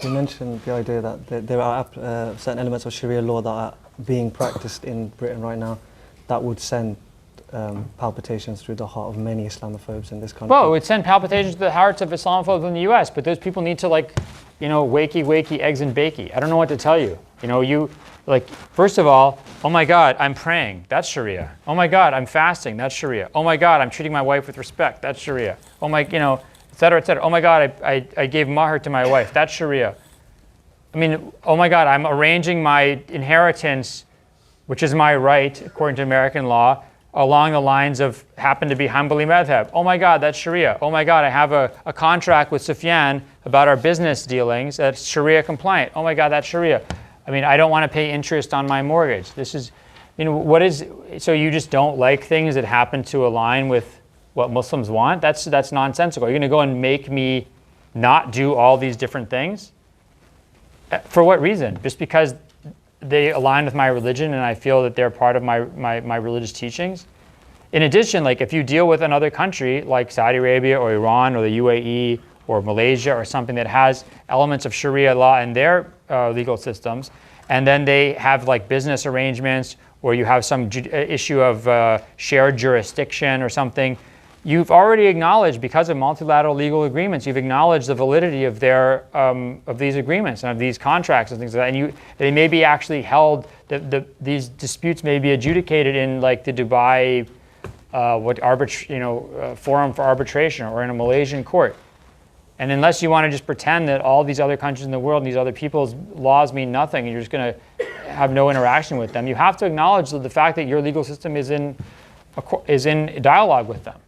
You mentioned the idea that there are certain elements of Sharia law that are being practiced in Britain right now that would send palpitations through the heart of many Islamophobes in this country. Well, it would send palpitations to the hearts of Islamophobes in the U.S., but those people need to wakey, eggs and bakey. I don't know what to tell you. First of all, oh my God, I'm praying. That's Sharia. Oh my God, I'm fasting. That's Sharia. Oh my God, I'm treating my wife with respect. That's Sharia. Oh my, et cetera, et cetera. Oh my God, I gave mahr to my wife. That's Sharia. I mean, oh my God, I'm arranging my inheritance, which is my right according to American law, along the lines of happen to be Hanbali madhab. Oh my God, that's Sharia. Oh my God, I have a contract with Sufyan about our business dealings that's Sharia compliant. Oh my God, that's Sharia. I mean, I don't want to pay interest on my mortgage. This is, so you just don't like things that happen to align with what Muslims want? That's nonsensical. You're going to go and make me not do all these different things? For what reason? Just because they align with my religion and I feel that they're part of my religious teachings? In addition, if you deal with another country like Saudi Arabia or Iran or the UAE or Malaysia or something that has elements of Sharia law in their legal systems, and then they have business arrangements or you have some issue of shared jurisdiction or something, you've already acknowledged, because of multilateral legal agreements, you've acknowledged the validity of their of these agreements and of these contracts and things like that. And they may be actually held. These disputes may be adjudicated in the Dubai forum for arbitration or in a Malaysian court. And unless you want to just pretend that all these other countries in the world and these other people's laws mean nothing, and you're just going to have no interaction with them, you have to acknowledge the fact that your legal system is in dialogue with them.